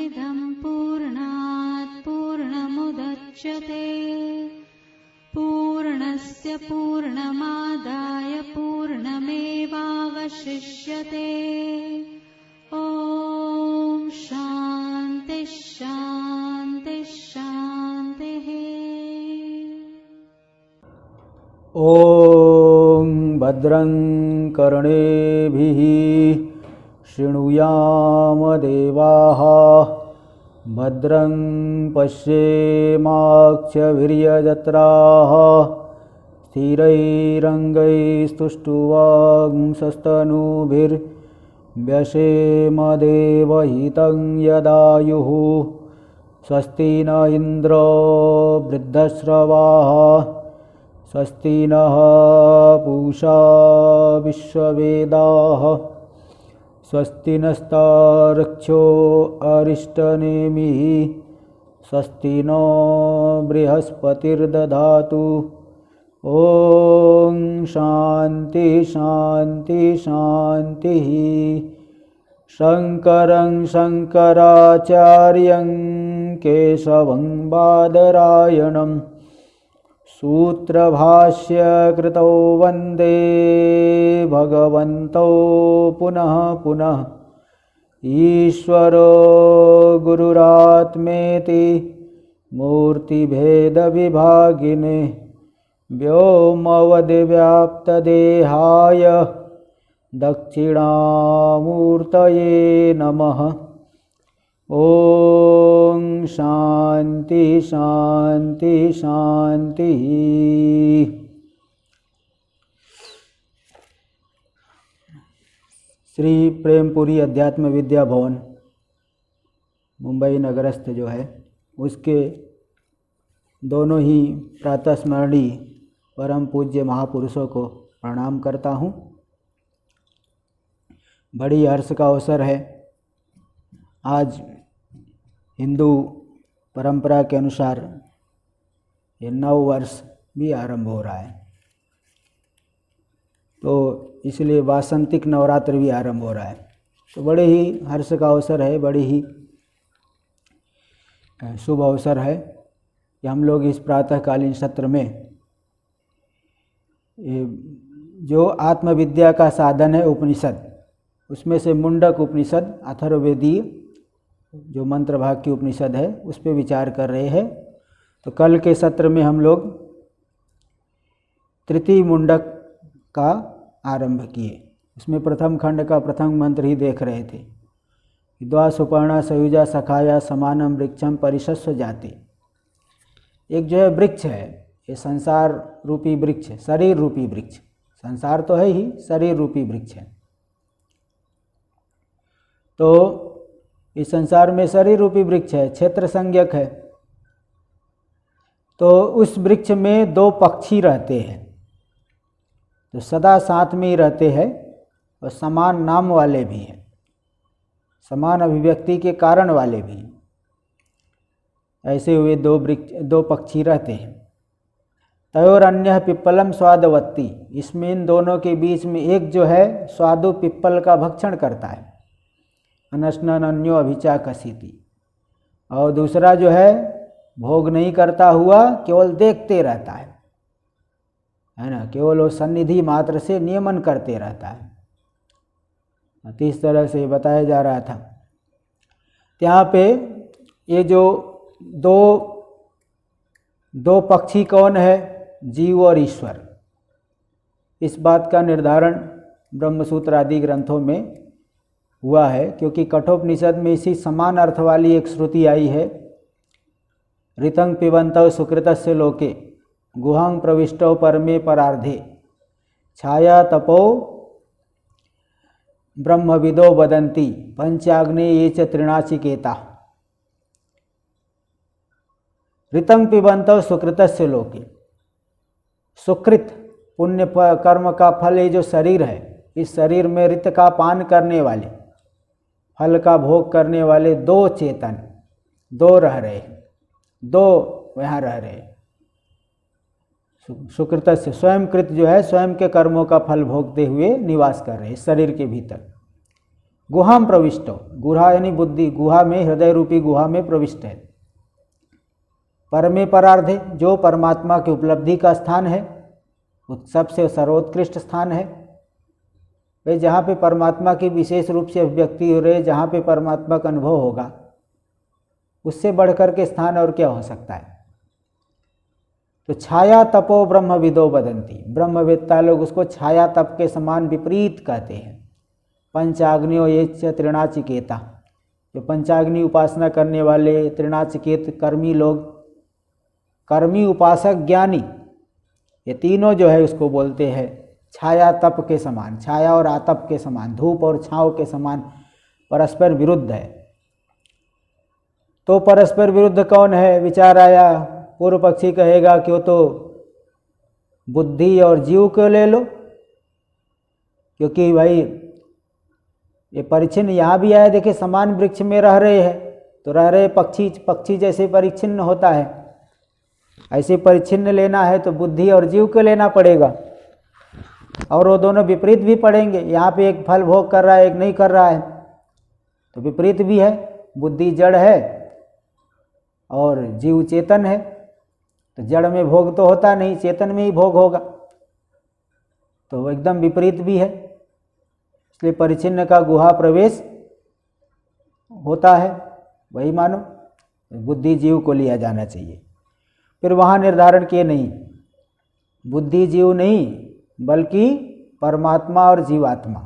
पूर्णमिदं पूर्णात् पूर्णमुदच्यते पूर्णस्य पूर्णमादाय पूर्णमेवावशिष्यते। ॐ शान्ति शान्ति शान्तिः। ॐ भद्रं कर्णेभिः शृणुयाम देवाः भद्रं पश्येमाक्षभिर्यजत्राः स्थिरैरङ्गैस्तुष्टुवांसस्तनूभिर्व्यसेम देवहितं यदायुः। स्वस्ति न इन्द्रो वृद्धश्रवाः स्वस्ति नः पूषा विश्ववेदाः स्वस्ति नस्तार्क्ष्यो अरिष्टनेमिः स्वस्ति नो बृहस्पतिर्दधातु। ॐ शान्ति शान्ति शान्तिः। शङ्करं शङ्कराचार्यं केशवं बादरायणं सूत्रभाष्य कृतौ वन्दे भगवन्तौ पुनः पुनः। ईश्वरो गुरुरात्मेति मूर्तिभेदविभागिने व्योमवद्व्याप्तदेहाय दक्षिणामूर्तये नमः। ॐ शान्ति शान्ति शान्तिः। श्री प्रेमपुरी अध्यात्म विद्या भवन मुंबई नगरस्थ जो है उसके दोनों ही प्रातःस्मरणीय परम पूज्य महापुरुषों को प्रणाम करता हूँ। बड़ी हर्ष का अवसर है। आज हिंदू परंपरा के अनुसार ये नव वर्ष भी आरंभ हो रहा है, तो इसलिए वासंतिक नवरात्र भी आरंभ हो रहा है। तो बड़े ही हर्ष का अवसर है, बड़ी ही शुभ अवसर है कि हम लोग इस प्रातःकालीन सत्र में जो आत्मविद्या का साधन है उपनिषद, उसमें से मुंडक उपनिषद अथर्ववेदीय जो मंत्र भाग की उपनिषद है उस पर विचार कर रहे हैं। तो कल के सत्र में हम लोग तृतीय मुंडक का आरंभ किए। उसमें प्रथम खंड का प्रथम मंत्र ही देख रहे थे। द्वा सुपर्णा सयुजा सखाया समानम वृक्षम परिशस्व जाति। एक जो है वृक्ष है, ये संसार रूपी वृक्ष है, शरीर रूपी वृक्ष। संसार तो है ही, शरीर रूपी वृक्ष है। तो इस संसार में शरीर रूपी वृक्ष है, क्षेत्र संज्ञक है। तो उस वृक्ष में दो पक्षी रहते हैं, तो सदा साथ में ही रहते हैं और समान नाम वाले भी हैं, समान अभिव्यक्ति के कारण वाले भी हैं। ऐसे हुए दो पक्षी रहते हैं। तयोर अन्य पिप्पलम स्वादवत्ती। इसमें इन दोनों के बीच में एक जो है स्वादु पिप्पल का भक्षण करता है, अनशनन्यो अभिचाकसीति, और दूसरा जो है भोग नहीं करता हुआ केवल देखते रहता है ना, केवल वो सन्निधि मात्र से नियमन करते रहता है। तो इस तरह से बताया जा रहा था। यहाँ पे ये जो दो पक्षी कौन है, जीव और ईश्वर, इस बात का निर्धारण ब्रह्मसूत्र आदि ग्रंथों में हुआ है, क्योंकि कठोपनिषद में इसी समान अर्थ वाली एक श्रुति आई है। ऋतं पिबन्तौ सुकृतस्य लोके गुहां प्रविष्टौ परमे परार्धे छाया तपो ब्रह्मविदो वदन्ति पंचाग्ने ये च तृणाचिकेता। ऋतं पिबन्तौ सुकृतस्य लोके। सुकृत पुण्य कर्म का फल ये जो शरीर है, इस शरीर में ऋत का पान करने वाले, फल का भोग करने वाले दो चेतन, दो रह रहे हैं, दो यहाँ रह रहे हैं। सुकृत से स्वयं कृत जो है स्वयं के कर्मों का फल भोगते हुए निवास कर रहे हैं शरीर के भीतर। गुहाम प्रविष्टो, गुहा यानी बुद्धि, गुहा में हृदय रूपी गुहा में प्रविष्ट है। परमे परार्धे, जो परमात्मा की उपलब्धि का स्थान है, सबसे सर्वोत्कृष्ट स्थान है। वे जहाँ पे परमात्मा की विशेष रूप से अभिव्यक्ति हो रही, जहाँ पे परमात्मा का अनुभव होगा, उससे बढ़कर के स्थान और क्या हो सकता है। तो छाया तपो ब्रह्म विदो बदंती, ब्रह्मवेत्ता लोग उसको छाया तप के समान विपरीत कहते हैं। पंचाग्नियो ये त्रिणाचिकेता, जो पंचाग्नि उपासना करने वाले त्रिणाचिकेत कर्मी लोग, कर्मी उपासक ज्ञानी, ये तीनों जो है उसको बोलते हैं छाया तप के समान, छाया और आतप के समान, धूप और छांव के समान परस्पर विरुद्ध है। तो परस्पर विरुद्ध कौन है, विचार आया। पूर्व पक्षी कहेगा कि वो तो बुद्धि और जीव को ले लो, क्योंकि भाई ये परिच्छिन्न यहाँ भी आया, देखिए समान वृक्ष में रह रहे हैं, तो रह रहे पक्षी जैसे परिच्छिन्न होता है, ऐसे परिच्छिन्न लेना है तो बुद्धि और जीव को लेना पड़ेगा, और वो दोनों विपरीत भी पड़ेंगे। यहाँ पे एक फल भोग कर रहा है, एक नहीं कर रहा है, तो विपरीत भी है। बुद्धि जड़ है और जीव चेतन है, तो जड़ में भोग तो होता नहीं, चेतन में ही भोग होगा, तो एकदम विपरीत भी है। इसलिए परिच्छिन्न का गुहा प्रवेश होता है, वही मानो बुद्धि जीव को लिया जाना चाहिए। फिर वहाँ निर्धारण किए नहीं, बुद्धि जीव नहीं बल्कि परमात्मा और जीवात्मा।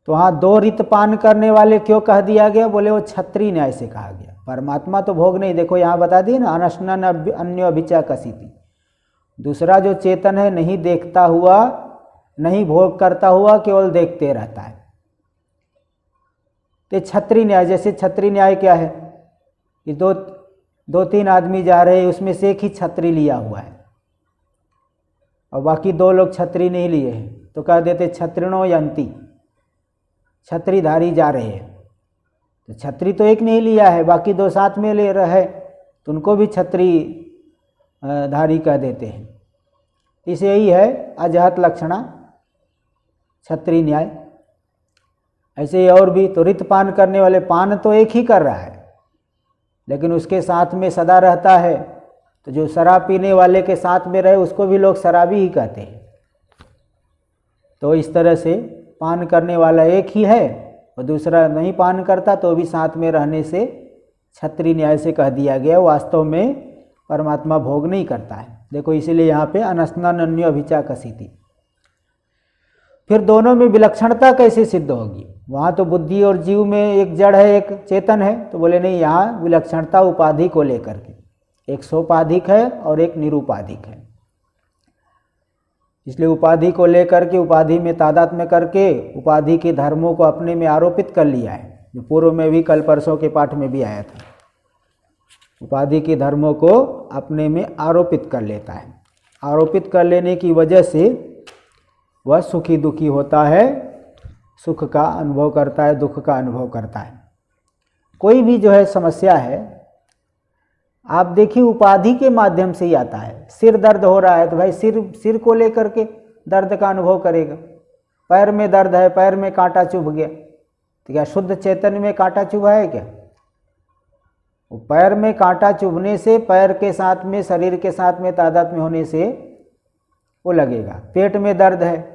तो वहाँ दो रितपान करने वाले क्यों कह दिया गया, बोले वो क्षत्रिय न्याय से कहा गया। परमात्मा तो भोग नहीं, देखो यहाँ बता दिए ना, अनशनन अन्य अभिचा कसीति, दूसरा जो चेतन है नहीं देखता हुआ, नहीं भोग करता हुआ, केवल देखते रहता है। तो क्षत्रिय न्याय, जैसे क्षत्रिय न्याय क्या है कि दो तीन आदमी जा रहे हैं, उसमें से एक ही छत्री लिया हुआ है और बाकी दो लोग छत्री नहीं लिए हैं, तो कह देते छत्रिणो यंती, छत्रीधारी जा रहे हैं। तो छत्री तो एक नहीं लिया है, बाकी दो साथ में ले रहे, तो उनको भी छत्री धारी कह देते हैं। इसे यही है अजहत लक्षणा छत्री न्याय। ऐसे ही और भी, तो रितपान करने वाले, पान तो एक ही कर रहा है लेकिन उसके साथ में सदा रहता है, तो जो शराब पीने वाले के साथ में रहे उसको भी लोग शराबी ही कहते हैं। तो इस तरह से पान करने वाला एक ही है और दूसरा नहीं पान करता, तो भी साथ में रहने से क्षत्रिय न्याय से कह दिया गया। वास्तव में परमात्मा भोग नहीं करता है। देखो इसीलिए यहाँ पे अनस्नान्य अभिचा कसीति। फिर दोनों में विलक्षणता कैसे सिद्ध होगी, वहाँ तो बुद्धि और जीव में एक जड़ है एक चेतन है, तो बोले नहीं, यहाँ विलक्षणता उपाधि को लेकर के, एक सोपाधिक है और एक निरूपाधिक है। इसलिए उपाधि को लेकर के, उपाधि में तादात्म्य करके उपाधि के धर्मों को अपने में आरोपित कर लिया है, जो पूर्व में भी कल परसों के पाठ में भी आया था। उपाधि के धर्मों को अपने में आरोपित कर लेता है। आरोपित कर लेने की वजह से वह सुखी दुखी होता है, सुख का अनुभव करता है, दुख का अनुभव करता है। कोई भी जो है समस्या है, आप देखिए उपाधि के माध्यम से ही आता है। सिर दर्द हो रहा है तो भाई सिर को लेकर के दर्द का अनुभव करेगा। पैर में दर्द है, पैर में कांटा चुभ गया, तो क्या शुद्ध चेतन में कांटा चुभा है क्या? वो पैर में कांटा चुभने से, पैर के साथ में, शरीर के साथ में तादात्म्य होने से वो लगेगा। पेट में दर्द है,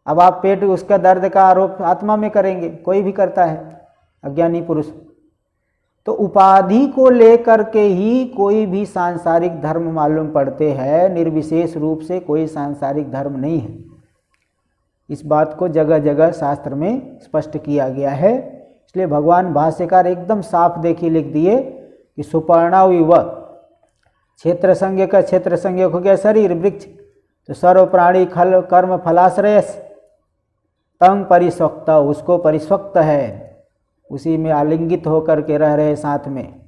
अब आप पेट, उसका दर्द का आरोप आत्मा में करेंगे, कोई भी करता है अज्ञानी पुरुष। तो उपाधि को लेकर के ही कोई भी सांसारिक धर्म मालूम पड़ते हैं, निर्विशेष रूप से कोई सांसारिक धर्म नहीं है। इस बात को जगह जगह शास्त्र में स्पष्ट किया गया है। इसलिए भगवान भाष्यकार एकदम साफ देखिए लिख दिए कि सुपर्णाविव, क्षेत्र संज्ञ का क्षेत्र संज्ञ हो गया शरीर वृक्ष, तो सर्व प्राणी खल कर्म फलाश्रयस तंग परिस्वक्त, उसको परिस्वक्त है, उसी में आलिंगित होकर के रह रहे साथ में।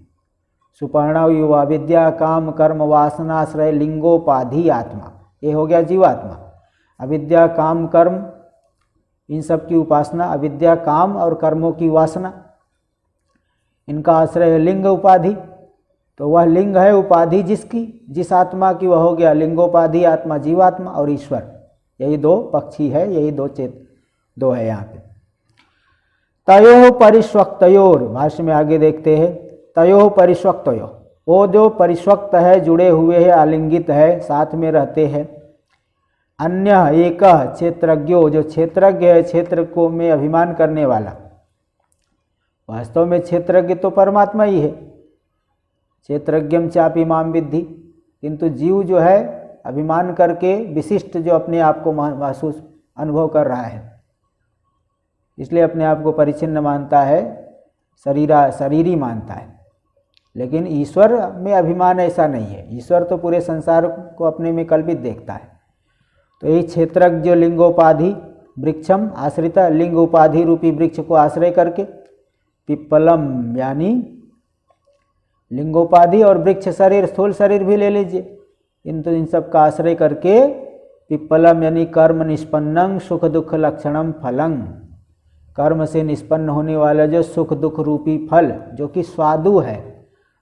सुपर्णाविव अविद्या काम कर्म वासनाश्रय लिंगोपाधि आत्मा, ये हो गया जीवात्मा। अविद्या काम कर्म, इन सब की उपासना, अविद्या काम और कर्मों की वासना, इनका आश्रय है लिंग उपाधि। तो वह लिंग है उपाधि जिसकी, जिस आत्मा की, वह हो गया लिंगोपाधि आत्मा, जीवात्मा और ईश्वर। यही दो पक्षी है, यही दो है यहाँ पे। तयोः परिष्वक्तयोर, भाष्य में आगे देखते हैं, तयोः परिष्वक्तयोः, वो जो परिष्वक्त है, जुड़े हुए हैं, आलिंगित है, साथ में रहते हैं। अन्य एक क्षेत्रज्ञो, जो क्षेत्रज्ञ है, क्षेत्र को में अभिमान करने वाला। वास्तव में क्षेत्रज्ञ तो परमात्मा ही है, क्षेत्रज्ञम चापि माम विद्धि, किंतु जीव जो है अभिमान करके विशिष्ट जो अपने आप को महसूस अनुभव कर रहा है, इसलिए अपने आप को परिचिन्न मानता है, शरीरी मानता है। लेकिन ईश्वर में अभिमान ऐसा नहीं है, ईश्वर तो पूरे संसार को अपने में कल्पित देखता है। तो ये क्षेत्रज्ञ जो लिंगोपाधि वृक्षम आश्रित, लिंग उपाधि रूपी वृक्ष को आश्रय करके, पिप्पलम यानी लिंगोपाधि और वृक्ष शरीर, स्थूल शरीर भी ले लीजिए, किंतु इन सब का आश्रय करके पिप्पलम यानी कर्म निष्पन्नं सुख दुख लक्षणम फलं, कर्म से निष्पन्न होने वाला जो सुख दुख रूपी फल, जो कि स्वादु है,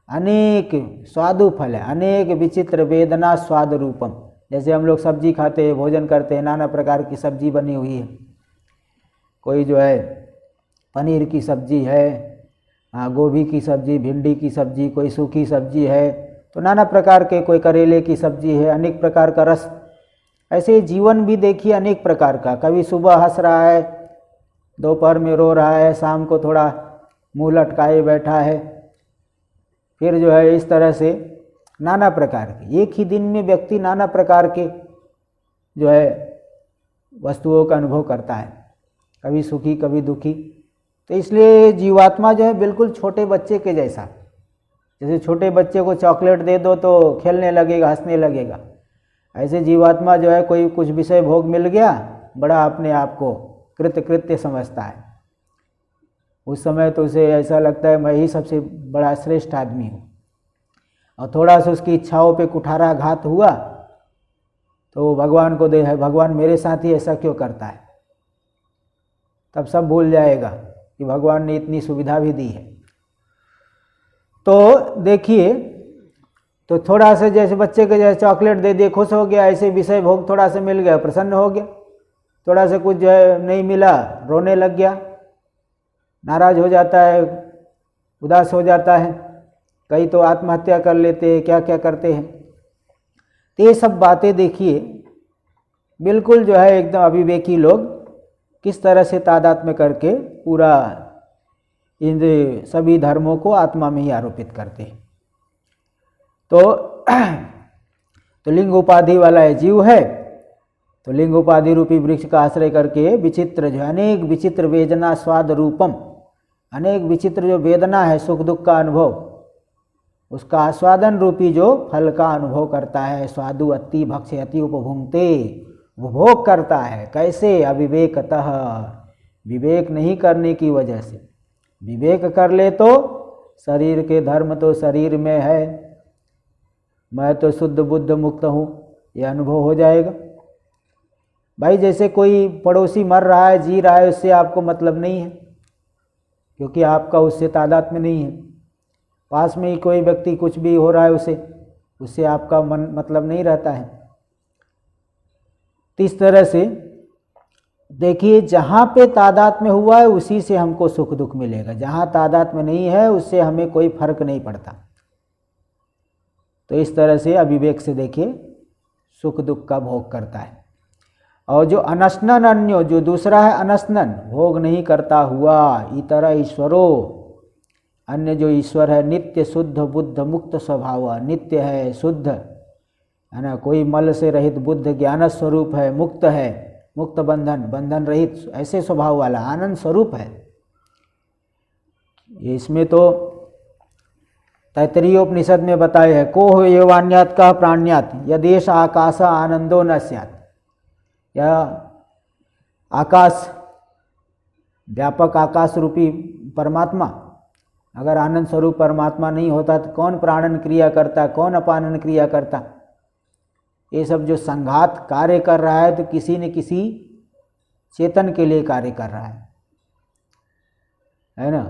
अनेक स्वादु फल है, अनेक विचित्र वेदना स्वाद रूपम। जैसे हम लोग सब्जी खाते हैं, भोजन करते हैं, नाना प्रकार की सब्जी बनी हुई है, कोई जो है पनीर की सब्जी है, गोभी की सब्जी, भिंडी की सब्जी, कोई सूखी सब्जी है, तो नाना प्रकार के, कोई करेले की सब्जी है, अनेक प्रकार का रस। ऐसे जीवन भी देखिए अनेक प्रकार का, कभी सुबह हंस रहा है, दोपहर में रो रहा है, शाम को थोड़ा मुंह लटकाए बैठा है, फिर जो है इस तरह से नाना प्रकार के, एक ही दिन में व्यक्ति नाना प्रकार के जो है वस्तुओं का अनुभव करता है, कभी सुखी कभी दुखी। तो इसलिए जीवात्मा जो है बिल्कुल छोटे बच्चे के जैसा, जैसे छोटे बच्चे को चॉकलेट दे दो तो खेलने लगेगा, हंसने लगेगा, ऐसे जीवात्मा जो है कोई कुछ विषय भोग मिल गया, बड़ा अपने आप को कृत्य समझता है। उस समय तो उसे ऐसा लगता है मैं ही सबसे बड़ा श्रेष्ठ आदमी हूँ, और थोड़ा सा उसकी इच्छाओं पे कुठाराघात हुआ तो वो भगवान को दे है, भगवान मेरे साथ ही ऐसा क्यों करता है, तब सब भूल जाएगा कि भगवान ने इतनी सुविधा भी दी है। तो देखिए, तो थोड़ा सा जैसे बच्चे को जैसे चॉकलेट दे दिए, खुश हो गया, ऐसे विषय भोग थोड़ा सा मिल गया, प्रसन्न हो गया, थोड़ा सा कुछ जो है नहीं मिला, रोने लग गया, नाराज हो जाता है, उदास हो जाता है, कई तो आत्महत्या कर लेते हैं, क्या क्या करते हैं। तो ये सब बातें देखिए बिल्कुल जो है एकदम अविवेकी लोग किस तरह से तादात्म्य करके पूरा इन सभी धर्मों को आत्मा में ही आरोपित करते हैं। तो लिंग उपाधि वाला है जीव है, तो लिंग उपाधि रूपी वृक्ष का आश्रय करके विचित्र जो अनेक विचित्र वेदना स्वाद रूपम, अनेक विचित्र जो वेदना है, सुख दुख का अनुभव, उसका आस्वादन रूपी जो फल का अनुभव करता है। स्वादु अति भक्ष्यति उपभुंक्ते, उपभोग करता है। कैसे? अविवेकतः, विवेक नहीं करने की वजह से। विवेक कर ले तो शरीर के धर्म तो शरीर में है, मैं तो शुद्ध बुद्ध मुक्त हूँ, यह अनुभव हो जाएगा। भाई जैसे कोई पड़ोसी मर रहा है, जी रहा है, उससे आपको मतलब नहीं है, क्योंकि आपका उससे तादात्म्य नहीं है। पास में ही कोई व्यक्ति कुछ भी हो रहा है उससे आपका मन मतलब नहीं रहता है। तो इस तरह से देखिए, जहाँ पे तादात्म्य हुआ है उसी से हमको सुख दुख मिलेगा, जहाँ तादात्म्य नहीं है उससे हमें कोई फर्क नहीं पड़ता। तो इस तरह से अविवेक से देखिए सुख दुख का भोग करता है। और जो अनशनन अन्यो, जो दूसरा है अनशनन, भोग नहीं करता हुआ, इतर ईश्वरो, अन्य जो ईश्वर है नित्य शुद्ध बुद्ध मुक्त स्वभाव, नित्य है, शुद्ध है ना, कोई मल से रहित, बुद्ध ज्ञान स्वरूप है, मुक्त है, मुक्त बंधन रहित, ऐसे स्वभाव वाला आनंद स्वरूप है। इसमें तो तैत्तरीयोपनिषद में बताए है, को हो एवान्यात का प्राण्यात यदेश आकाश आनंदो न स्यात्। या आकाश, व्यापक आकाश रूपी परमात्मा, अगर आनंद स्वरूप परमात्मा नहीं होता तो कौन प्राणन क्रिया करता, कौन अपानन क्रिया करता। ये सब जो संघात कार्य कर रहा है तो किसी न किसी चेतन के लिए कार्य कर रहा है ना।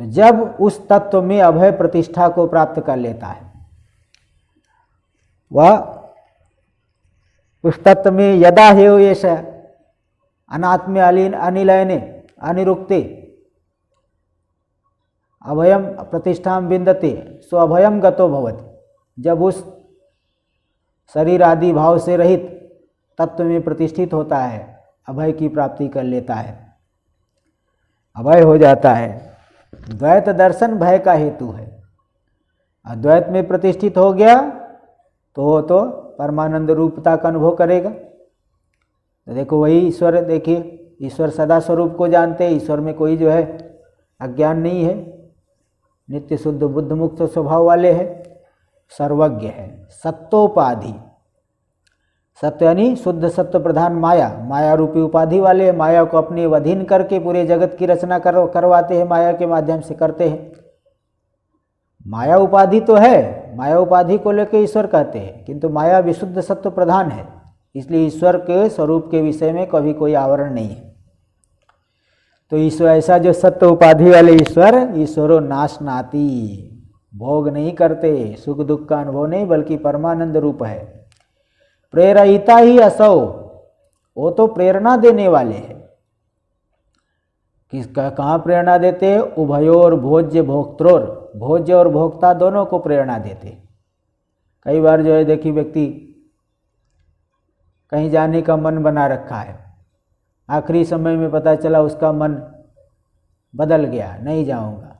तो जब उस तत्व में अभय प्रतिष्ठा को प्राप्त कर लेता है, वह उस तत्व में यदा हेय एष अनात्म्य अनिलयने अनिरुक्ते, अभयम प्रतिष्ठाम विन्दते सो अभयम गतो भवति। जब उस शरीर आदि भाव से रहित तत्व में प्रतिष्ठित होता है, अभय की प्राप्ति कर लेता है, अभय हो जाता है। द्वैत दर्शन भय का हेतु है। अद्वैत में प्रतिष्ठित हो गया तो वो तो परमानंद रूपता का अनुभव करेगा। तो देखो वही ईश्वर, देखिए ईश्वर सदा स्वरूप को जानते हैं, ईश्वर में कोई जो है अज्ञान नहीं है, नित्य शुद्ध बुद्ध मुक्त स्वभाव वाले हैं, सर्वज्ञ है। सत्योपाधि, सत्य यानी शुद्ध सत्य प्रधान माया, माया रूपी उपाधि वाले हैं। माया को अपने अधीन करके पूरे जगत की रचना करवाते हैं, माया के माध्यम से करते हैं। माया उपाधि तो है, माया उपाधि को लेकर ईश्वर कहते हैं, किंतु माया विशुद्ध सत्य प्रधान है, इसलिए ईश्वर के स्वरूप के विषय में कभी कोई आवरण नहीं है। तो ईश्वर ऐसा जो सत्य उपाधि वाले ईश्वर, ईश्वरो नाशनाति, भोग नहीं करते, सुख दुख का अनुभव नहीं, बल्कि परमानंद रूप है। प्रेरयिता ही असौ, वो तो प्रेरणा देने वाले हैं। किसका, कहाँ प्रेरणा देते हैं? उभयोर भोज्य भोक्त्रोर, भोज्य और भोक्ता दोनों को प्रेरणा देते। कई बार जो है देखिए व्यक्ति कहीं जाने का मन बना रखा है, आखिरी समय में पता चला उसका मन बदल गया, नहीं जाऊंगा,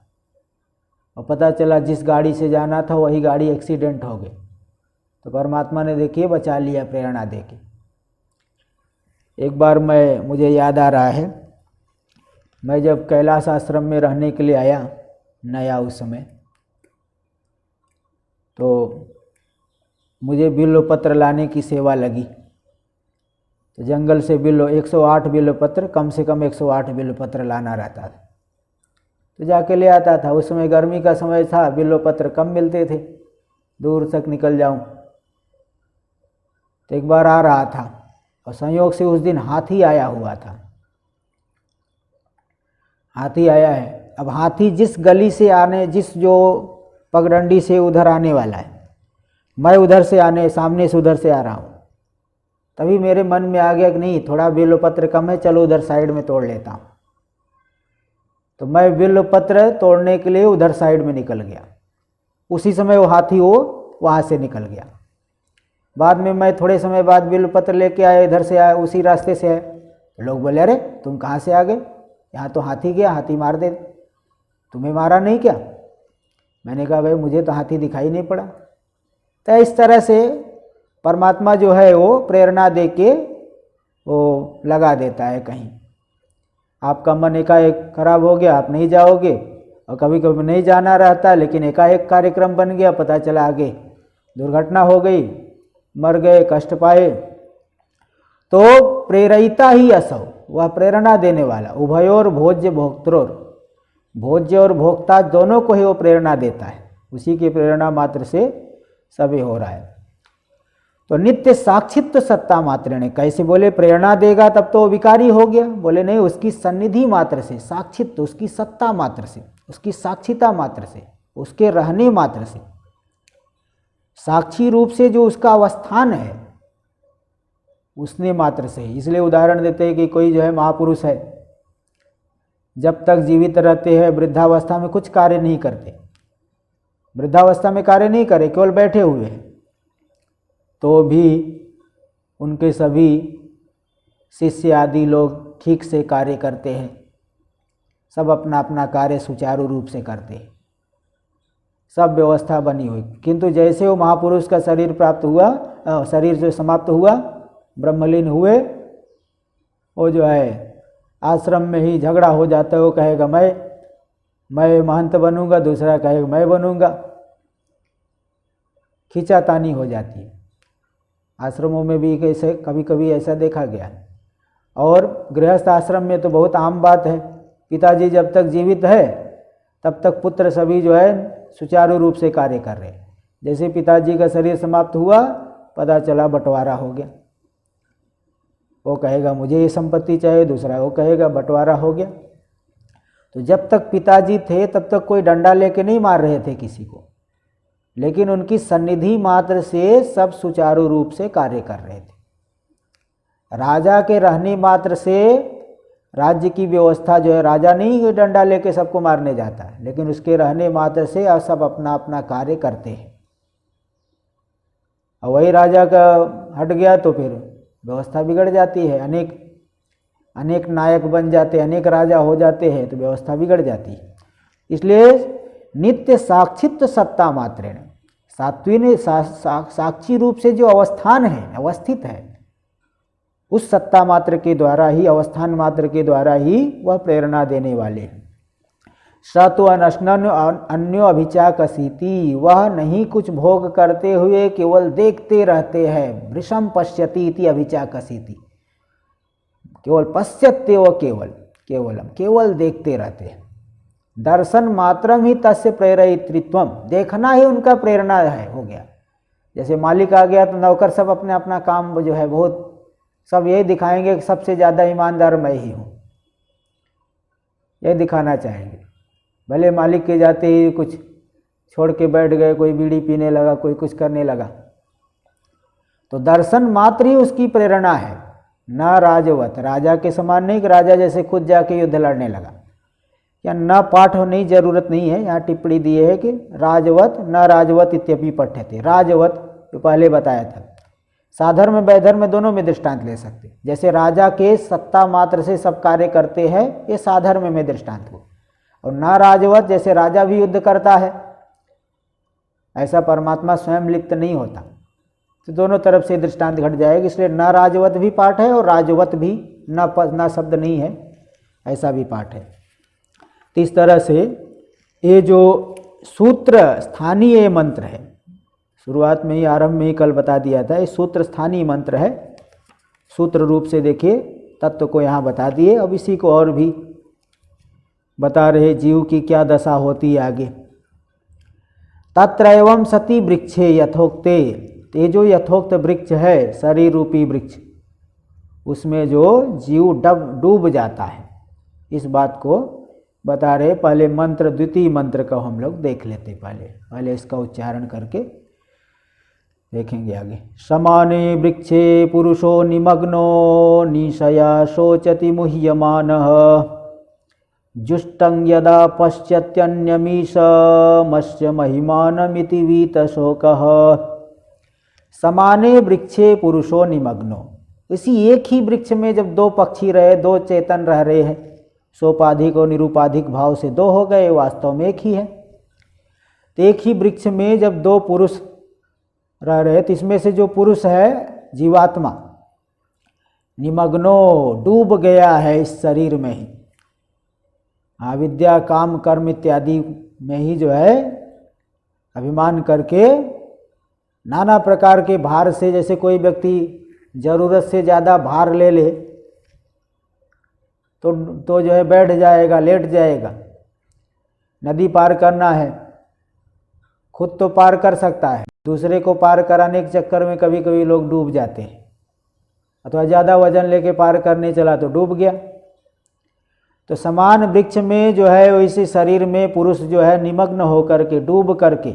और पता चला जिस गाड़ी से जाना था वही गाड़ी एक्सीडेंट हो गई। तो परमात्मा ने देखिए बचा लिया प्रेरणा देके। एक बार मुझे याद आ रहा है, मैं जब कैलाश आश्रम में रहने के लिए आया नया उस समय, तो मुझे बिल्व पत्र लाने की सेवा लगी। तो जंगल से 108 बिल्व पत्र, कम से कम 108 बिल्व पत्र लाना रहता था। तो जाके ले आता था। उस समय गर्मी का समय था, बिल्व पत्र कम मिलते थे, दूर तक निकल जाऊं। तो एक बार आ रहा था और संयोग से उस दिन हाथी आया हुआ था। हाथी आया है, अब हाथी जिस गली से आने, जिस जो पगडंडी से उधर आने वाला है, मैं उधर से आने, सामने से उधर से आ रहा हूँ। तभी मेरे मन में आ गया कि नहीं, थोड़ा बिल्व पत्र कम है, चलो उधर साइड में तोड़ लेता हूँ। तो मैं बिल्व पत्र तोड़ने के लिए उधर साइड में निकल गया। उसी समय वो हाथी वो वहाँ से निकल गया। बाद में मैं थोड़े समय बाद बिल्व पत्र लेके आया, इधर से आया, उसी रास्ते से आया। तो लोग बोले अरे तुम कहाँ से आ गए, यहाँ तो हाथी गया, हाथी मार दे, तुम्हें मारा नहीं क्या? मैंने कहा भाई मुझे तो हाथी दिखाई नहीं पड़ा। तो इस तरह से परमात्मा जो है वो प्रेरणा दे के वो लगा देता है। कहीं आपका मन एकाएक खराब हो गया, आप नहीं जाओगे, और कभी कभी नहीं जाना रहता, लेकिन एकाएक कार्यक्रम बन गया, पता चला आगे दुर्घटना हो गई, मर गए, कष्ट पाए। तो प्रेरयिता ही असौ, वह प्रेरणा देने वाला। उभयोर भोज्य भोक्त्रोर, भोज्य और भोक्ता दोनों को ही वो प्रेरणा देता है, उसी की प्रेरणा मात्र से सभी हो रहा है। तो नित्य साक्षित्व सत्ता मात्र ने, कैसे बोले प्रेरणा देगा तब तो विकारी हो गया? बोले नहीं, उसकी सन्निधि मात्र से, साक्षित्व उसकी सत्ता मात्र से, उसकी साक्षिता मात्र से, उसके रहने मात्र से, साक्षी रूप से जो उसका अवस्थान है उसने मात्र से। इसलिए उदाहरण देते हैं कि कोई जो है महापुरुष है, जब तक जीवित रहते हैं वृद्धावस्था में कुछ कार्य नहीं करते, वृद्धावस्था में कार्य नहीं करे, केवल बैठे हुए हैं, तो भी उनके सभी शिष्य आदि लोग ठीक से कार्य करते हैं, सब अपना अपना कार्य सुचारू रूप से करते हैं, सब व्यवस्था बनी हुई। किंतु जैसे वो महापुरुष का शरीर प्राप्त हुआ, शरीर जो समाप्त हुआ, ब्रह्मलीन हुए, वो जो है आश्रम में ही झगड़ा हो जाता है। वो कहेगा मैं महंत बनूंगा, दूसरा कहेगा मैं बनूंगा, खींचातानी हो जाती है। आश्रमों में भी कैसे कभी कभी ऐसा देखा गया है, और गृहस्थ आश्रम में तो बहुत आम बात है। पिताजी जब तक जीवित है तब तक पुत्र सभी जो है सुचारू रूप से कार्य कर रहे हैं। जैसे पिताजी का शरीर समाप्त हुआ, पता चला बंटवारा हो गया, वो कहेगा मुझे ये संपत्ति चाहिए, दूसरा वो कहेगा बंटवारा हो गया। तो जब तक पिताजी थे तब तक कोई डंडा लेके नहीं मार रहे थे किसी को, लेकिन उनकी सन्निधि मात्र से सब सुचारू रूप से कार्य कर रहे थे। राजा के रहने मात्र से राज्य की व्यवस्था जो है, राजा नहीं डंडा लेके सबको मारने जाता है, लेकिन उसके रहने मात्र से सब अपना अपना कार्य करते हैं। और वही राजा का हट गया तो फिर व्यवस्था बिगड़ जाती है। अनेक नायक बन जाते, अनेक राजा हो जाते हैं तो व्यवस्था बिगड़ जाती है। इसलिए नित्य साक्षित्व सत्ता मात्रेण, सात्विक साक्षी रूप से जो अवस्थान है, अवस्थित है, उस सत्ता मात्र के द्वारा ही, अवस्थान मात्र के द्वारा ही वह प्रेरणा देने वाले हैं। स तो अन्यो अभिचाकसीति, वह नहीं कुछ भोग करते हुए केवल देखते रहते हैं। वृषम पश्यति इति अभिचाकसीति, केवल पश्यते व केवल देखते रहते हैं। दर्शन मात्रम ही तस्य प्रेरयित्रित्वम, देखना ही उनका प्रेरणा है, हो गया। जैसे मालिक आ गया तो नौकर सब अपने अपना काम जो है बहुत सब यही दिखाएंगे कि सबसे ज़्यादा ईमानदार मैं ही हूँ, यही दिखाना चाहेंगे। भले मालिक के जाते ही कुछ छोड़ के बैठ गए, कोई बीड़ी पीने लगा, कोई कुछ करने लगा, तो दर्शन मात्र ही उसकी प्रेरणा है। न राजवत, राजा के समान नहीं कि राजा जैसे खुद जाके युद्ध लड़ने लगा, या न पाठ नहीं, जरूरत नहीं है। यहाँ टिप्पणी दी है कि राजवत न राजवत इत्यपि पठ्यते। राजवत जो पहले बताया था, साधर्म वैधर्म दोनों में दृष्टांत ले सकते। जैसे राजा के सत्ता मात्र से सब कार्य करते हैं, ये साधर्म में दृष्टांत हो। और न राजवत, जैसे राजा भी युद्ध करता है, ऐसा परमात्मा स्वयं लिप्त नहीं होता, तो दोनों तरफ से दृष्टांत घट जाएगी। इसलिए न राजवत भी पाठ है और राजवत भी न शब्द नहीं है, ऐसा भी पाठ है। तो इस तरह से ये जो सूत्र स्थानीय मंत्र है, शुरुआत में ही, आरंभ में ही कल बता दिया था, ये सूत्र स्थानीय मंत्र है। सूत्र रूप से देखिए तत्व को यहाँ बता दिए। अब इसी को और भी बता रहे, जीव की क्या दशा होती है आगे। तत्र एवं सती वृक्षे यथोक्ते, ये जो यथोक्त वृक्ष है, शरीर रूपी वृक्ष, उसमें जो जीव डूब जाता है, इस बात को बता रहे। पहले मंत्र, द्वितीय मंत्र को हम लोग देख लेते, पहले इसका उच्चारण करके देखेंगे आगे। समाने वृक्षे पुरुषो निमग्नो निशया शोचति मुह्यमानः, जुष्टं यदा पश्यत्यन्यमीशमस्य महिमानमिति वीतशोकः। समाने वृक्षे पुरुषो निमग्नो, इसी एक ही वृक्ष में जब दो पक्षी रहे, दो चेतन रह रहे हैं, सोपाधिक और निरूपाधिक भाव से दो हो गए, वास्तव में एक ही है। तो एक ही वृक्ष में जब दो पुरुष रह रहे, तो इसमें से जो पुरुष है जीवात्मा, निमग्नो डूब गया है इस शरीर में ही, अविद्या काम कर्म इत्यादि में ही जो है अभिमान करके नाना प्रकार के भार से, जैसे कोई व्यक्ति जरूरत से ज़्यादा भार ले ले तो जो है बैठ जाएगा, लेट जाएगा। नदी पार करना है, खुद तो पार कर सकता है, दूसरे को पार कराने के चक्कर में कभी कभी लोग डूब जाते हैं, अथवा ज़्यादा वजन लेके पार करने चला तो डूब गया। तो समान वृक्ष में जो है वैसे शरीर में पुरुष जो है निमग्न होकर के, डूब करके,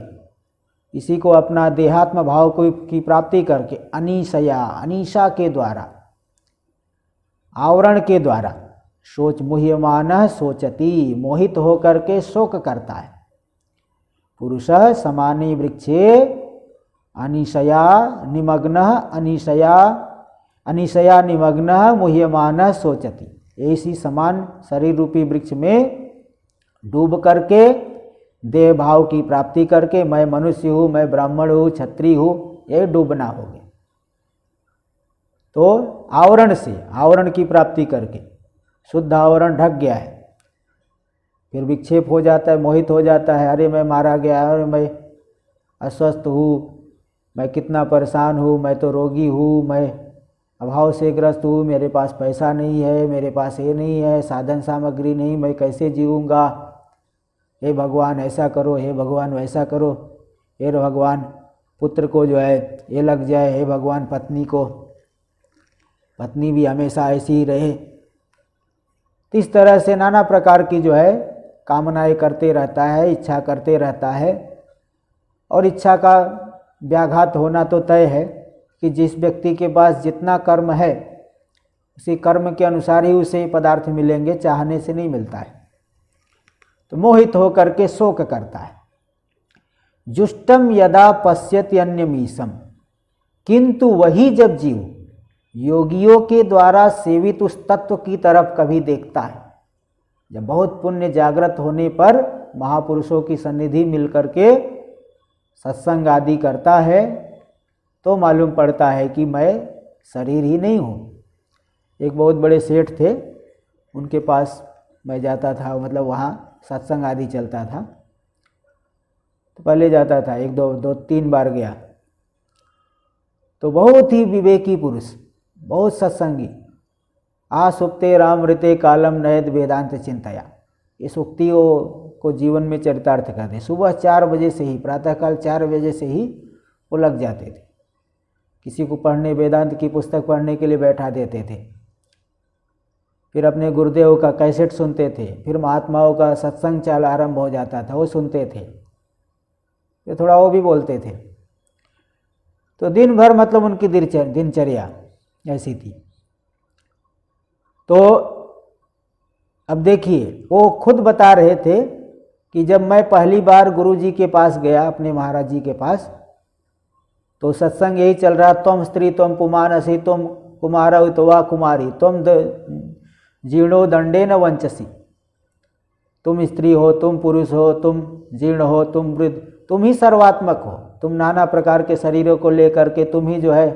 इसी को अपना देहात्म भाव की प्राप्ति करके, अनीशया, अनीशा के द्वारा, आवरण के द्वारा, सोच मुह्यमानः सोचती, मोहित होकर के शोक करता है। पुरुषः समाने वृक्षे अनिशया निमग्नः, अनिशया निमग्नः मुह्यमानः सोचति। ऐसी समान शरीर रूपी वृक्ष में डूब करके, देह भाव की प्राप्ति करके, मैं मनुष्य हूँ, मैं ब्राह्मण हूँ, क्षत्रिय हूँ, ये डूबना हो गया। तो आवरण से, आवरण की प्राप्ति करके शुद्ध आवरण ढक गया है, फिर विक्षेप हो जाता है, मोहित हो जाता है। अरे मैं मारा गया, अरे मैं अस्वस्थ हूँ, मैं कितना परेशान हूँ, मैं तो रोगी हूँ, मैं अभाव से ग्रस्त हूँ, मेरे पास पैसा नहीं है, मेरे पास ये नहीं है, साधन सामग्री नहीं, मैं कैसे जीऊँगा। हे भगवान ऐसा करो, हे भगवान वैसा करो, हे भगवान पुत्र को जो है ये लग जाए, हे भगवान पत्नी भी हमेशा ऐसी ही रहे। इस तरह से नाना प्रकार की जो है कामनाएं करते रहता है, इच्छा करते रहता है। और इच्छा का व्याघात होना तो तय है कि जिस व्यक्ति के पास जितना कर्म है उसी कर्म के अनुसार ही उसे पदार्थ मिलेंगे, चाहने से नहीं मिलता है। तो मोहित होकर के शोक करता है। जुष्टम यदा पश्यति अन्यमीशम, किंतु वही जब जीव योगियों के द्वारा सेवित उस तत्व की तरफ कभी देखता है, जब बहुत पुण्य जागृत होने पर महापुरुषों की सन्निधि मिलकर के सत्संग आदि करता है, तो मालूम पड़ता है कि मैं शरीर ही नहीं हूँ। एक बहुत बड़े सेठ थे, उनके पास मैं जाता था, मतलब वहाँ सत्संग आदि चलता था, तो पहले जाता था, एक दो तीन बार गया। तो बहुत ही विवेकी पुरुष, बहुत सत्संगी। आसुप्ते रामृते कालम नयद वेदांत चिंतया, इस उक्तियों को जीवन में चरितार्थ करते। सुबह 4 बजे से ही, प्रातःकाल 4 बजे से ही वो लग जाते थे, किसी को पढ़ने, वेदांत की पुस्तक पढ़ने के लिए बैठा देते थे। फिर अपने गुरुदेव का कैसेट सुनते थे, फिर महात्माओं का सत्संग चाल आरंभ हो जाता था, वो सुनते थे, फिर थोड़ा वो भी बोलते थे। तो दिन भर मतलब उनकी दिनचर्या ऐसी थी। तो अब देखिए, वो खुद बता रहे थे कि जब मैं पहली बार गुरु जी के पास गया, अपने महाराज जी के पास, तो सत्संग यही चल रहा, तुम स्त्री तुम पुमानसी, तुम कुमार वा कुमारी, तुम जीर्णो दंडे न वंचसी, तुम स्त्री हो, तुम पुरुष हो, तुम जीर्ण हो, तुम वृद्ध, तुम ही सर्वात्मक हो, तुम नाना प्रकार के शरीरों को लेकर के तुम ही जो है,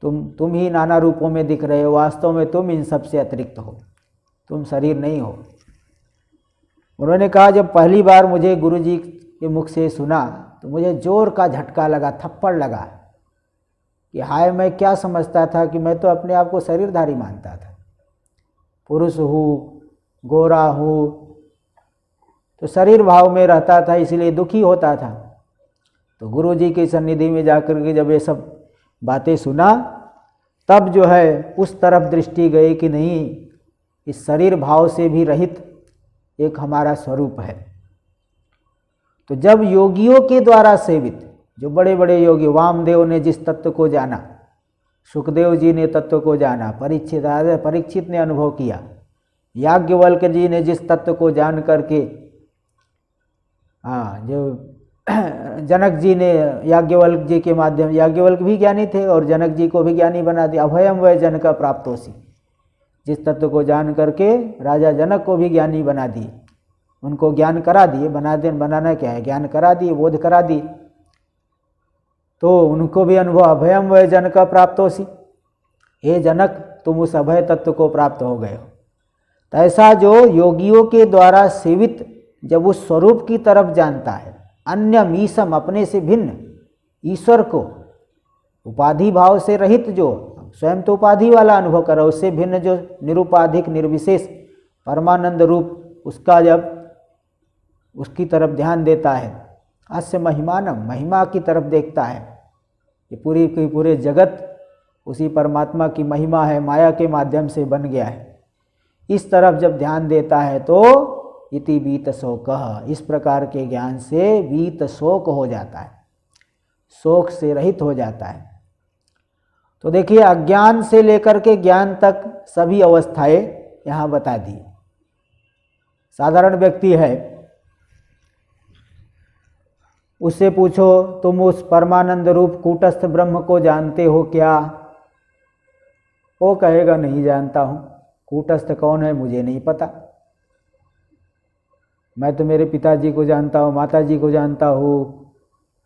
तुम ही नाना रूपों में दिख रहे हो, वास्तव में तुम इन सब से अतिरिक्त हो, तुम शरीर नहीं हो। उन्होंने कहा जब पहली बार मुझे गुरु जी के मुख से सुना तो मुझे जोर का झटका लगा, थप्पड़ लगा कि हाय, मैं क्या समझता था कि मैं तो अपने आप को शरीरधारी मानता था, पुरुष हूँ, गोरा हूँ, तो शरीर भाव में रहता था, इसलिए दुखी होता था। तो गुरु जी की सन्निधि में जाकर के जब ये सब बातें सुना, तब जो है उस तरफ दृष्टि गई कि नहीं, इस शरीर भाव से भी रहित एक हमारा स्वरूप है। तो जब योगियों के द्वारा सेवित, जो बड़े बड़े योगी, वामदेव ने जिस तत्व को जाना, सुखदेव जी ने तत्व को जाना, परीक्षित ने अनुभव किया, याज्ञवल्क्य जी ने जिस तत्व को जान करके, जो जनक जी ने याज्ञवल्क्य जी के माध्यम, याज्ञवल्क्य भी ज्ञानी थे और जनक जी को भी ज्ञानी बना दिया, अभयम वै जनक प्राप्तोसी, जिस तत्व को जान करके राजा जनक को भी ज्ञानी बना दिए, उनको ज्ञान करा दिए, बनाना क्या है, ज्ञान करा दिए, बोध करा दिए। तो उनको भी अनुभव, अभयम वै जनक प्राप्तोसी, हे जनक तुम उस अभय तत्व को प्राप्त हो गए हो। तो ऐसा जो योगियों के द्वारा सेवित जब उस स्वरूप की तरफ जानता है, अन्य मीसम, अपने से भिन्न ईश्वर को, उपाधि भाव से रहित, जो स्वयं तो उपाधि वाला अनुभव कर रहा है, उससे भिन्न जो निरुपाधिक निर्विशेष परमानंद रूप, उसका जब उसकी तरफ ध्यान देता है, अस्य महिमानम, महिमा की तरफ देखता है, ये पूरे जगत उसी परमात्मा की महिमा है, माया के माध्यम से बन गया है, इस तरफ जब ध्यान देता है तो इति वीत शोकः, इस प्रकार के ज्ञान से वीत शोक हो जाता है, शोक से रहित हो जाता है। तो देखिए, अज्ञान से लेकर के ज्ञान तक सभी अवस्थाएं यहाँ बता दी। साधारण व्यक्ति है, उससे पूछो तुम उस परमानंद रूप कूटस्थ ब्रह्म को जानते हो क्या, वो कहेगा नहीं जानता हूँ, कूटस्थ कौन है मुझे नहीं पता, मैं तो मेरे पिताजी को जानता हूँ, माताजी को जानता हूँ,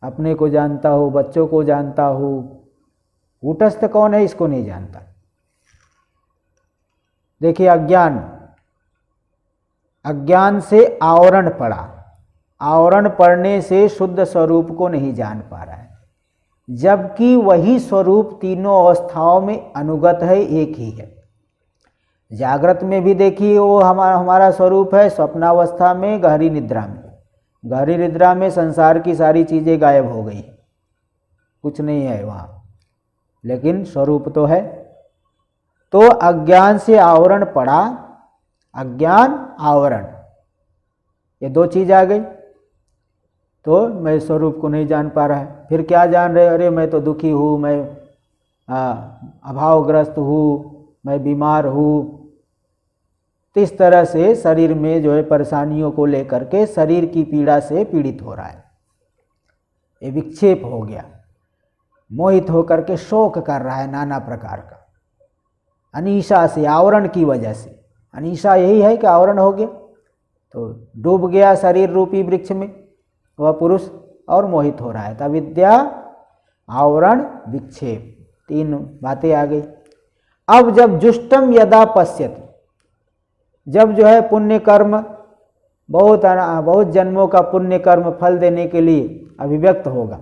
अपने को जानता हूँ, बच्चों को जानता हूँ, कूटस्थ कौन है इसको नहीं जानता। देखिए, अज्ञान से आवरण पड़ा, आवरण पड़ने से शुद्ध स्वरूप को नहीं जान पा रहा है, जबकि वही स्वरूप तीनों अवस्थाओं में अनुगत है, एक ही है। जागृत में भी देखिए वो हमारा स्वरूप है, स्वप्नावस्था में, गहरी निद्रा में, गहरी निद्रा में संसार की सारी चीज़ें गायब हो गई, कुछ नहीं है वहाँ, लेकिन स्वरूप तो है। तो अज्ञान से आवरण पड़ा, अज्ञान आवरण, ये दो चीज़ आ गई, तो मैं स्वरूप को नहीं जान पा रहा है। फिर क्या जान रहे, अरे मैं तो दुखी हूँ, मैं अभावग्रस्त हूँ, मैं बीमार हूँ। तो इस तरह से शरीर में जो है परेशानियों को लेकर के शरीर की पीड़ा से पीड़ित हो रहा है, ये विक्षेप हो गया, मोहित होकर के शोक कर रहा है नाना प्रकार का, अनीशा से, आवरण की वजह से। अनीशा यही है कि आवरण हो गया, तो डूब गया शरीर रूपी वृक्ष में वह पुरुष और मोहित हो रहा है। तो विद्या, आवरण, विक्षेप, तीन बातें आ गई। अब जब जुष्टम यदा पश्यति, जब जो है पुण्य कर्म बहुत जन्मों का पुण्य कर्म फल देने के लिए अभिव्यक्त होगा,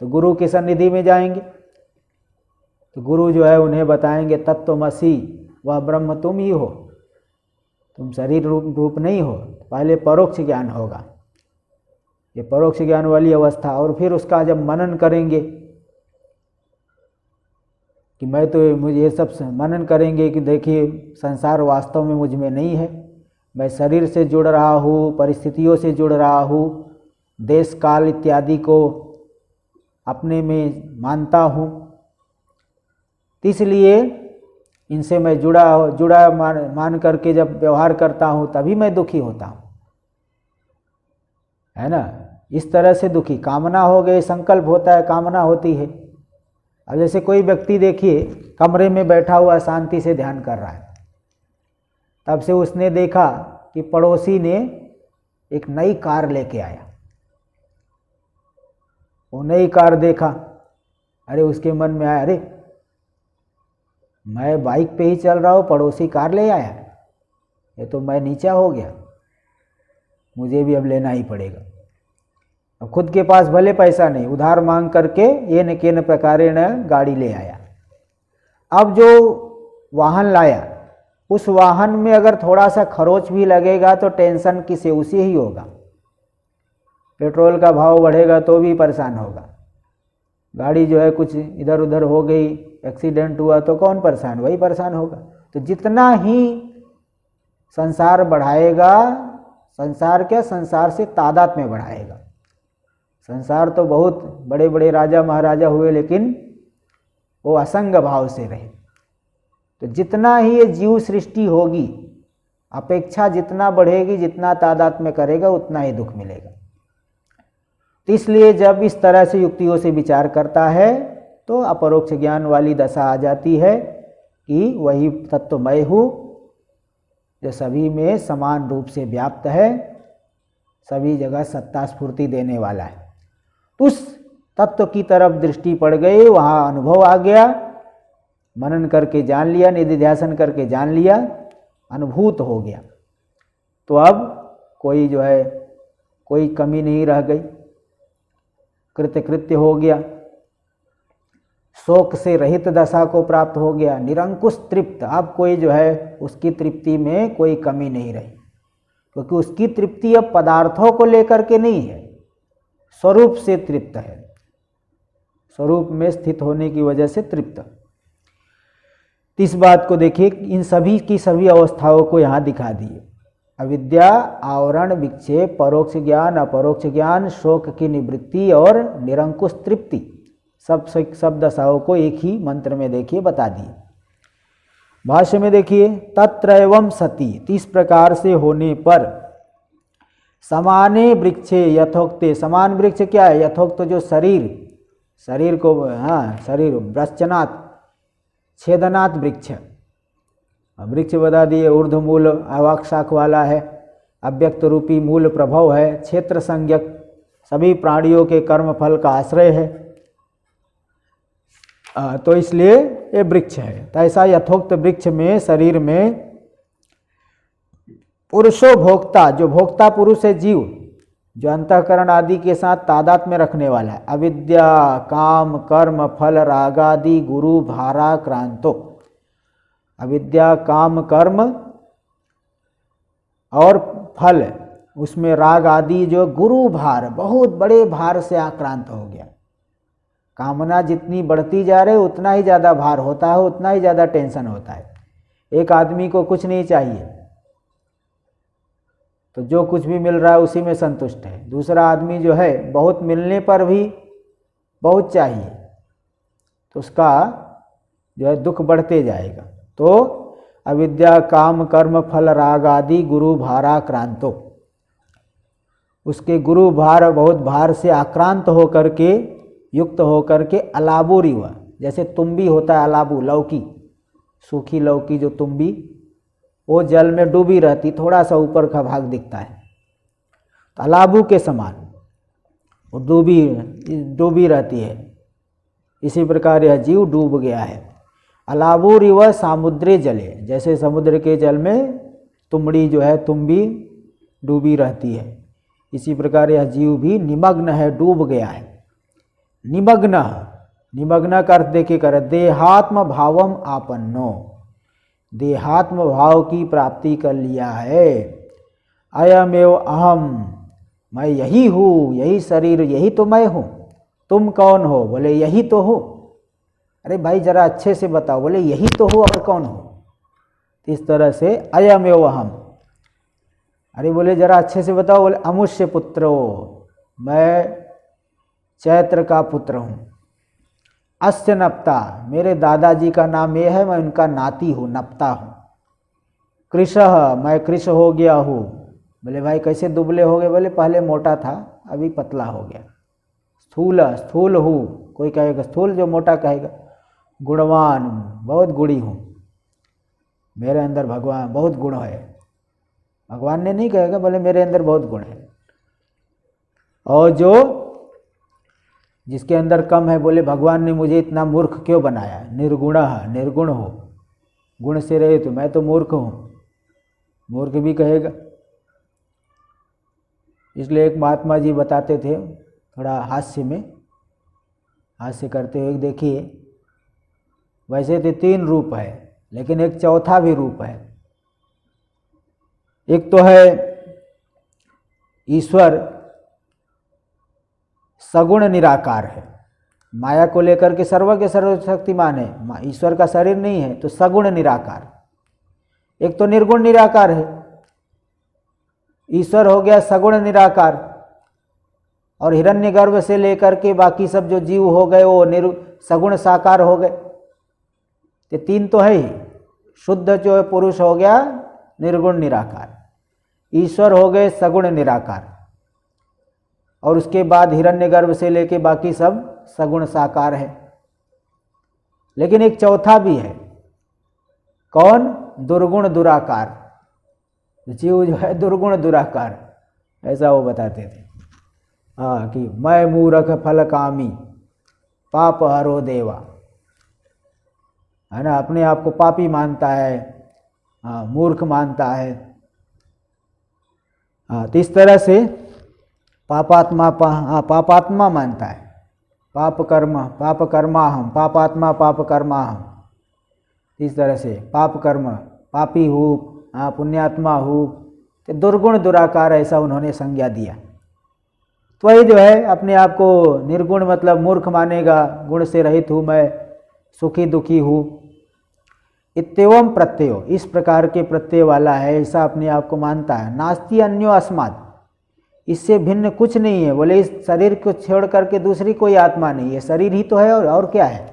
तो गुरु की सन्निधि में जाएंगे, तो गुरु जो है उन्हें बताएंगे तत्त्वमसि, वह ब्रह्म तुम ही हो, तुम शरीर रूप नहीं हो। पहले परोक्ष ज्ञान होगा, ये परोक्ष ज्ञान वाली अवस्था, और फिर उसका जब मनन करेंगे कि मैं तो मुझे ये सब मनन करेंगे कि देखिए संसार वास्तव में मुझ में नहीं है, मैं शरीर से जुड़ रहा हूँ, परिस्थितियों से जुड़ रहा हूँ, देश काल इत्यादि को अपने में मानता हूँ, इसलिए इनसे मैं जुड़ा मान करके जब व्यवहार करता हूँ तभी मैं दुखी होता हूँ, है ना। इस तरह से दुखी, कामना हो गई, संकल्प होता है, कामना होती है। अब जैसे कोई व्यक्ति देखिए कमरे में बैठा हुआ शांति से ध्यान कर रहा है, तब से उसने देखा कि पड़ोसी ने एक नई कार लेके आया, वो नई कार देखा, अरे उसके मन में आया, अरे मैं बाइक पे ही चल रहा हूँ, पड़ोसी कार ले आया, ये तो मैं नीचा हो गया, मुझे भी अब लेना ही पड़ेगा। अब खुद के पास भले पैसा नहीं, उधार मांग करके ये न के न प्रकारे न गाड़ी ले आया। अब जो वाहन लाया, उस वाहन में अगर थोड़ा सा खरोच भी लगेगा तो टेंशन किसे, उसे ही होगा। पेट्रोल का भाव बढ़ेगा तो भी परेशान होगा, गाड़ी जो है कुछ इधर उधर हो गई, एक्सीडेंट हुआ तो कौन परेशान, वही परेशान होगा। तो जितना ही संसार बढ़ाएगा, संसार क्या, संसार से तादाद में बढ़ाएगा। संसार तो बहुत बड़े बड़े राजा महाराजा हुए, लेकिन वो असंग भाव से रहे। तो जितना ही ये जीव सृष्टि होगी, अपेक्षा जितना बढ़ेगी, जितना तादाद में करेगा, उतना ही दुख मिलेगा। तो इसलिए जब इस तरह से युक्तियों से विचार करता है तो अपरोक्ष ज्ञान वाली दशा आ जाती है कि वही तत्व मैं हूँ जो सभी में समान रूप से व्याप्त है, सभी जगह सत्ता स्फूर्ति देने वाला है। उस तत्व की तरफ दृष्टि पड़ गई, वहाँ अनुभव आ गया, मनन करके जान लिया, निधिध्यासन करके जान लिया, अनुभूत हो गया। तो अब कोई जो है कोई कमी नहीं रह गई, कृत्य हो गया, शोक से रहित दशा को प्राप्त हो गया, निरंकुश तृप्त। अब कोई जो है उसकी तृप्ति में कोई कमी नहीं रही, क्योंकि उसकी तृप्ति अब पदार्थों को लेकर के नहीं है, स्वरूप से तृप्त है, स्वरूप में स्थित होने की वजह से तृप्त। इस बात को देखिए, इन सभी की सभी अवस्थाओं को यहाँ दिखा दिए। अविद्या, आवरण, विक्षेप, परोक्ष ज्ञान, अपरोक्ष ज्ञान, शोक की निवृत्ति और निरंकुश तृप्ति, सब दशाओं को एक ही मंत्र में देखिए बता दिए। भाष्य में देखिए, तत्रैवं सति, इस प्रकार से होने पर समाने वृक्षे यथोक्ते, समान वृक्ष क्या है, यथोक्त जो शरीर को, हाँ शरीर, वृश्चनात् छेदनात् वृक्ष, वृक्ष बता दिए, ऊर्ध्व मूल अवाक शाख वाला है, अव्यक्त रूपी मूल प्रभव है, क्षेत्र संज्ञक सभी प्राणियों के कर्म फल का आश्रय है, तो इसलिए ये वृक्ष है। तो ऐसा यथोक्त वृक्ष में, शरीर में पुरुषो भोक्ता, जो भोक्ता पुरुष है जीव, जो अंतःकरण आदि के साथ तादात्म्य में रखने वाला है, अविद्या, काम, कर्म, फल, रागादि गुरु भारा क्रांतो, अविद्या, काम, कर्म और फल, उसमें राग आदि जो गुरु भार, बहुत बड़े भार से आक्रांत हो गया। कामना जितनी बढ़ती जा रही उतना ही ज़्यादा भार होता है, उतना ही ज़्यादा टेंशन होता है। एक आदमी को कुछ नहीं चाहिए तो जो कुछ भी मिल रहा है उसी में संतुष्ट है, दूसरा आदमी जो है बहुत मिलने पर भी बहुत चाहिए तो उसका जो है दुख बढ़ते जाएगा। तो अविद्या काम कर्म फल राग आदि गुरु भाराक्रांतो, उसके गुरु भार बहुत भार से आक्रांत होकर के, युक्त होकर के अलाबुरिव, जैसे तुम्बी होता है अलाबू, लौकी, सूखी लौकी जो तुम्बी, वो जल में डूबी रहती, थोड़ा सा ऊपर का भाग दिखता है, तो अलाबू के समान वो डूबी रहती है। इसी प्रकार यह जीव डूब गया है। अलाबुरिव सामुद्रे जले, जैसे समुद्र के जल में तुमड़ी जो है, तुम्बी डूबी रहती है, इसी प्रकार यह जीव भी निमग्न है, डूब गया है। निमग्न, निमग्न का अर्थ देखिए कर, देहात्म भावम आपन्नो, देहात्म भाव की प्राप्ति कर लिया है। अयमेव अहम, मैं यही हूँ, यही शरीर, यही तो मैं हूँ। तुम कौन हो? बोले यही तो हो। अरे भाई जरा अच्छे से बताओ। बोले यही तो हो, और कौन हो? इस तरह से अयमेव अहम। अरे बोले जरा अच्छे से बताओ। बोले अमुष्य पुत्रो, मैं चैत्र का पुत्र हूँ। अस्य नप्ता, मेरे दादाजी का नाम ये है, मैं उनका नाती हूँ, नप्ता हूँ। कृशः, मैं कृश हो गया हूँ। बोले भाई कैसे दुबले हो गए? बोले पहले मोटा था, अभी पतला हो गया। स्थूल, स्थूल हूँ, कोई कहेगा स्थूल, जो मोटा कहेगा। गुणवान, बहुत गुणी हूँ, मेरे अंदर भगवान बहुत गुण है। भगवान ने नहीं कहेगा, बोले मेरे अंदर बहुत गुण है। और जो जिसके अंदर कम है, बोले भगवान ने मुझे इतना मूर्ख क्यों बनाया? निर्गुण, निर्गुण हो, गुण से रहे तो मैं तो मूर्ख हूँ, मूर्ख भी कहेगा। इसलिए एक महात्मा जी बताते थे, थोड़ा हास्य में, हास्य करते हुए, देखिए वैसे तो 3 रूप है, लेकिन एक चौथा भी रूप है। एक तो है ईश्वर सगुण निराकार है, माया को लेकर के सर्वज्ञ सर्वशक्तिमान है। ईश्वर का शरीर नहीं है, तो सगुण निराकार। एक तो निर्गुण निराकार है, ईश्वर हो गया सगुण निराकार, और हिरण्यगर्भ से लेकर के बाकी सब जो जीव हो गए वो सगुण साकार हो गए। ये 3 तो है ही। शुद्ध जो है पुरुष हो गया निर्गुण निराकार, ईश्वर हो गए सगुण निराकार, और उसके बाद हिरण्यगर्भ से लेके बाकी सब सगुण साकार है। लेकिन एक चौथा भी है, कौन? दुर्गुण दुराकार। जीव जो है दुर्गुण दुराकार, ऐसा वो बताते थे। हाँ, कि मैं मूर्ख फल कामी पाप हरो देवा, है ना, अपने आप को पापी मानता है, हाँ, मूर्ख मानता है। हाँ, तो इस तरह से पापात्मा मानता है। पाप कर्मा हम, पापात्मा पाप कर्मा हम। इस तरह से पाप कर्म, पापी हूँ, हाँ, पुण्यात्मा हूँ, तो दुर्गुण दुराकार, ऐसा उन्होंने संज्ञा दिया। तो वही जो है अपने आप को निर्गुण मतलब मूर्ख मानेगा, गुण से रहित हूँ मैं, सुखी दुखी हूँ। इत्येवं प्रत्ययो, इस प्रकार के प्रत्यय वाला है, ऐसा अपने आप को मानता है। नास्ति अन्यो अस्मात्, इससे भिन्न कुछ नहीं है। बोले इस शरीर को छोड़ करके दूसरी कोई आत्मा नहीं है, शरीर ही तो है, और क्या है।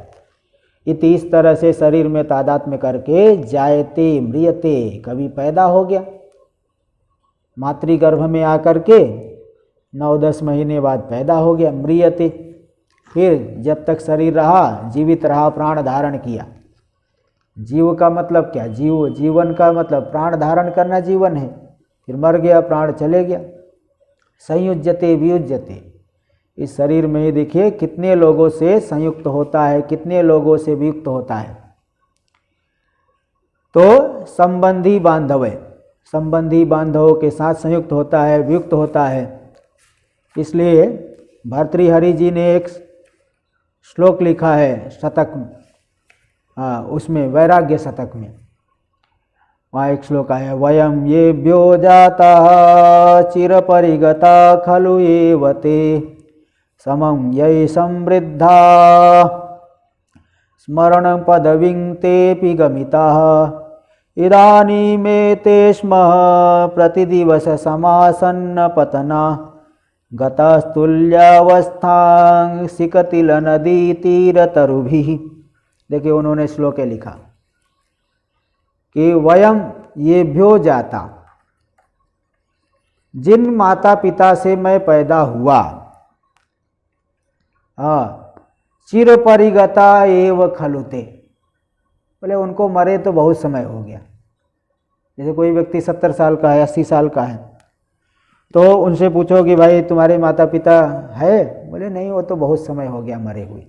इति, इस तरह से शरीर में तादात्म्य करके जायते म्रियते, कभी पैदा हो गया मातृगर्भ में आकर के, 9-10 महीने बाद पैदा हो गया, म्रियते, फिर जब तक शरीर रहा जीवित रहा, प्राण धारण किया। जीव का मतलब क्या? जीवन का मतलब प्राण धारण करना जीवन है। फिर मर गया, प्राण चले गया। संयुज्यते वियुज्यते, इस शरीर में ही देखिए कितने लोगों से संयुक्त होता है, कितने लोगों से वियुक्त होता है। तो संबंधी बांधव, संबंधी बांधवों के साथ संयुक्त होता है, वियुक्त होता है। इसलिए भर्तृहरि जी ने एक श्लोक लिखा है शतक, उसमें वैराग्य शतक में, वहाँ एक श्लोक है, वयम येभ्यो जाता चिर परिगता खलु एव ते समं ये समृद्धा स्मरण पदवीं तेऽपि गमिताः इदानीमेते स्म प्रतिदिवस समासन्न पतना गतस्तुल्यावस्थां सिकतिल नदी तीर तरुभिः। देखिए उन्होंने श्लोके लिखा, कि वयम येभ्यो जाता, जिन माता पिता से मैं पैदा हुआ, चिर परिगता एव खलुते, बोले उनको मरे तो बहुत समय हो गया। जैसे कोई व्यक्ति 70 साल का है, 80 साल का है, तो उनसे पूछो कि भाई तुम्हारे माता पिता है, बोले नहीं वो तो बहुत समय हो गया मरे हुए।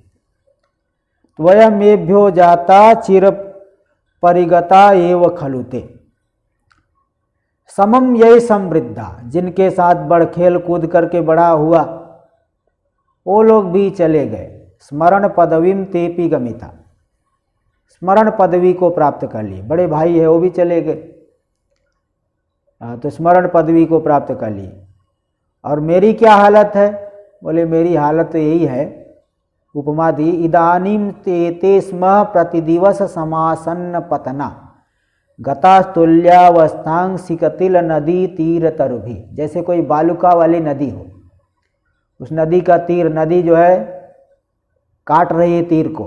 तो वयमेभ्यो जाता चिर परिगता एव खलुते, समम ये समृद्धा, जिनके साथ बड़ खेल कूद करके बड़ा हुआ वो लोग भी चले गए। स्मरण पदवीम तेपी गमिता, स्मरण पदवी को प्राप्त कर लिए। बड़े भाई है वो भी चले गए, तो स्मरण पदवी को प्राप्त कर लिए। और मेरी क्या हालत है, बोले मेरी हालत तो यही है, उपमा दी, इदानीम ते स्म प्रतिदिवस समासन्न पतना गतास्तुल्यावस्थांग सिकतिल नदी तीर तरुभी। जैसे कोई बालुका वाली नदी हो, उस नदी का तीर, नदी जो है काट रही है तीर को,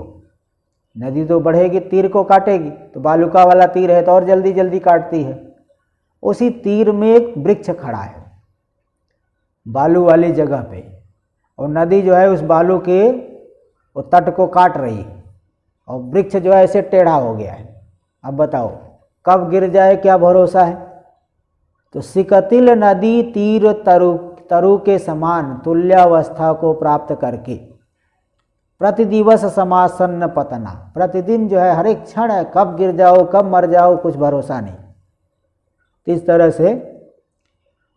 नदी तो बढ़ेगी तीर को काटेगी, तो बालुका वाला तीर है तो और जल्दी जल्दी काटती है। उसी तीर में एक वृक्ष खड़ा है बालू वाली जगह पे, और नदी जो है उस बालू के वो तट को काट रही है, और वृक्ष जो है ऐसे टेढ़ा हो गया है। अब बताओ कब गिर जाए क्या भरोसा है। तो सिकतिल नदी तीर तरु के समान तुल्यावस्था को प्राप्त करके प्रतिदिवस समासन्न पतना, प्रतिदिन जो है हर एक क्षण है, कब गिर जाओ कब मर जाओ कुछ भरोसा नहीं। इस तरह से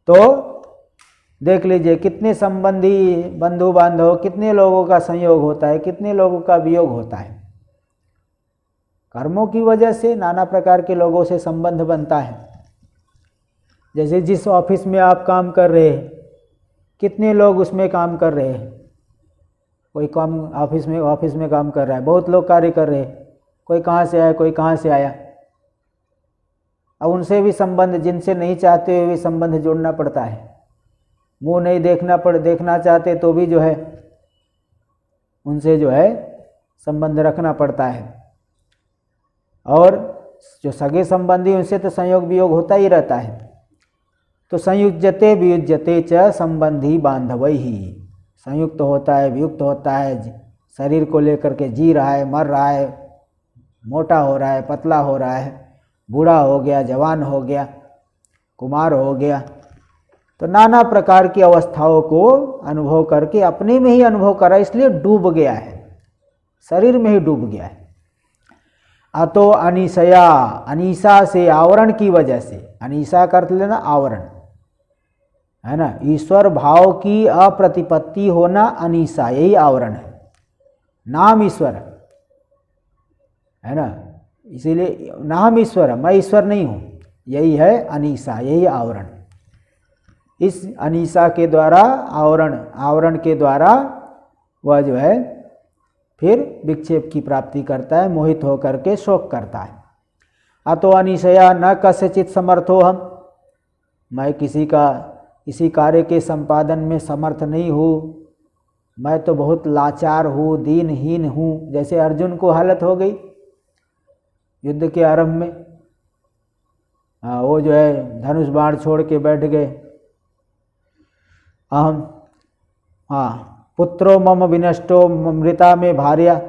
तो देख लीजिए कितने संबंधी बंधु बांधव, कितने लोगों का संयोग होता है, कितने लोगों का वियोग होता है। कर्मों की वजह से नाना प्रकार के लोगों से संबंध बनता है। जैसे जिस ऑफिस में आप काम कर रहे हैं, कितने लोग उसमें काम कर रहे हैं। कोई काम ऑफिस में काम कर रहा है, बहुत लोग कार्य कर रहे हैं, कोई कहाँ से आया कोई कहाँ से आया। अब उनसे भी संबंध, जिनसे नहीं चाहते हुए भी संबंध जोड़ना पड़ता है। मुंह नहीं देखना चाहते तो भी जो है उनसे जो है संबंध रखना पड़ता है। और जो सगे संबंधी उनसे तो संयोग वियोग होता ही रहता है। तो संयुज्यते वियुज्यते च संबंधी बांधवई ही, संयुक्त होता है वियुक्त होता है, शरीर को लेकर के जी रहा है, मर रहा है, मोटा हो रहा है, पतला हो रहा है, बूढ़ा हो गया, जवान हो गया, कुमार हो गया, तो नाना प्रकार की अवस्थाओं को अनुभव करके अपने में ही अनुभव करा, इसलिए डूब गया है, शरीर में ही डूब गया है। अतो अनिशया, अनीसा से, आवरण की वजह से, अनीसा का अर्थ लेना आवरण है ना, ईश्वर भाव की अप्रतिपत्ति होना अनीसा, यही आवरण है। नाम ईश्वर है ना, इसीलिए नाम ईश्वर, मैं ईश्वर नहीं हूँ, यही है अनीसा, यही आवरण। इस अनीसा के द्वारा, आवरण के द्वारा वह जो है फिर विक्षेप की प्राप्ति करता है, मोहित होकर के शोक करता है। अतो अनिशया न कस्यचित समर्थो हम, मैं किसी कार्य के संपादन में समर्थ नहीं हूँ, मैं तो बहुत लाचार हूँ, दीनहीन हूँ। जैसे अर्जुन को हालत हो गई युद्ध के आरंभ में, वो जो है धनुष बाण छोड़ के बैठ गए। अहम पुत्रो मम विनष्टो मृता में भार्या,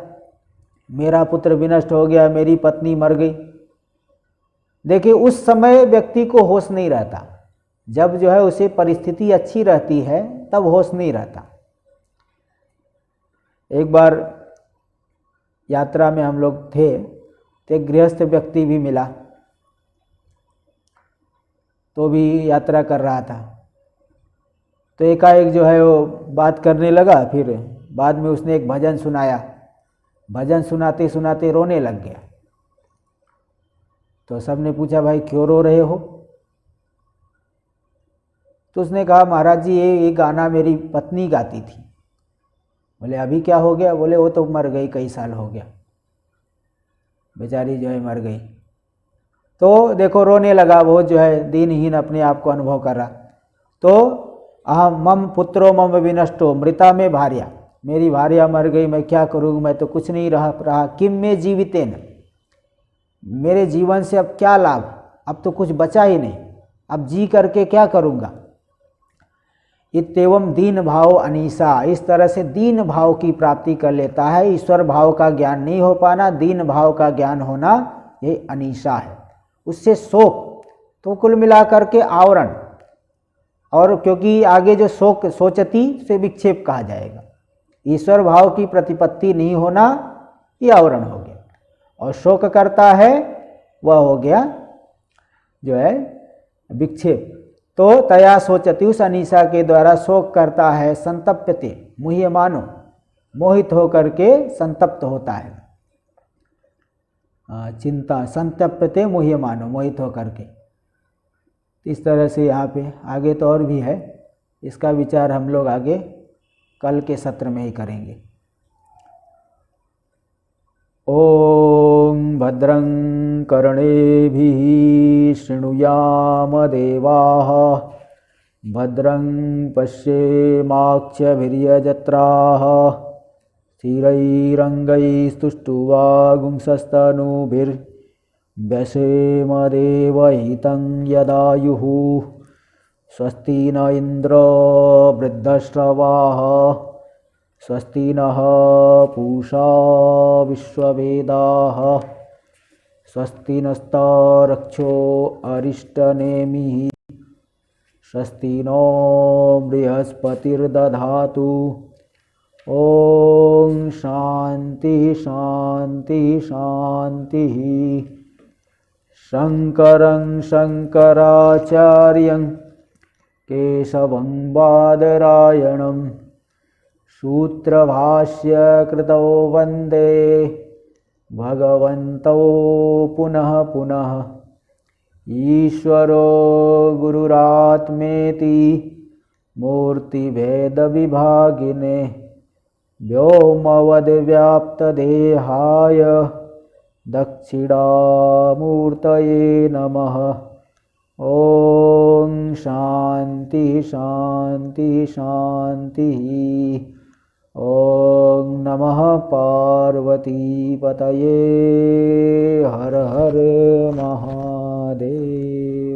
मेरा पुत्र विनष्ट हो गया, मेरी पत्नी मर गई। देखिए उस समय व्यक्ति को होश नहीं रहता, जब जो है उसे परिस्थिति अच्छी रहती है तब होश नहीं रहता। एक बार यात्रा में हम लोग थे, तो एक गृहस्थ व्यक्ति भी मिला, तो भी यात्रा कर रहा था। तो एकाएक जो है वो बात करने लगा, फिर बाद में उसने एक भजन सुनाया, भजन सुनाते सुनाते रोने लग गया। तो सबने पूछा भाई क्यों रो रहे हो? तो उसने कहा महाराज जी ये गाना मेरी पत्नी गाती थी। बोले अभी क्या हो गया? बोले वो तो मर गई, कई साल हो गया, बेचारी जो है मर गई। तो देखो रोने लगा, वो जो है दीनहीन अपने आप को अनुभव कर रहा। तो अहम मम पुत्रो मम विनष्टो मृता में भार्या, मेरी भार्या मर गई, मैं क्या करूँ, मैं तो कुछ नहीं रहा। किम में जीवितेन, मेरे जीवन से अब क्या लाभ, अब तो कुछ बचा ही नहीं, अब जी करके क्या करूँगा। इत्येवं दीन भाव अनीसा, इस तरह से दीन भाव की प्राप्ति कर लेता है। ईश्वर भाव का ज्ञान नहीं हो पाना, दीन भाव का ज्ञान होना, ये अनीसा है। उससे शोक तो कुल मिलाकर के आवरण, और क्योंकि आगे जो शोक सोचती से विक्षेप कहा जाएगा। ईश्वर भाव की प्रतिपत्ति नहीं होना ये आवरण हो गया, और शोक करता है वह हो गया जो है विक्षेप। तो तया सोचती, उस अनीसा के द्वारा शोक करता है। संतप्यते मुह्यमानो, मोहित होकर के संतप्त होता है। चिंता संतप्यते मुह्यमानो, मोहित होकर के। इस तरह से यहाँ पे आगे तो और भी है, इसका विचार हम लोग आगे कल के सत्र में ही करेंगे। ओम भद्रं कर्णेभिः शृणुयाम देवाः, भद्रं पश्येमाक्षभिर्यजत्राः, स्थिरैरङ्गैस्तुष्टुवागुंसस्तनूभिर्व्यसेम देवहितं यदायुः। स्वस्ति न इन्द्रो वृद्धश्रवाः, स्वस्ति नः पूषा विश्ववेदाः, स्वस्ति नस्तारक्षो अरिष्टनेमिः, स्वस्ति नो बृहस्पतिर्दधातु। ओम शांति शांति शांतिः। शंकरं शंकराचार्यं केशवं बादरायणं, सूत्रभाष्यकृतौ वन्दे भगवन्तौ पुनः पुनः। ईश्वरो गुरुरात्मेति मूर्तिभेदविभागिने, व्योमवद्व्याप्तदेहाय दक्षिणामूर्तये नमः। ओम शांति शांति शांतिः। ओम नमः पार्वतीपतये। हर हर महादेव।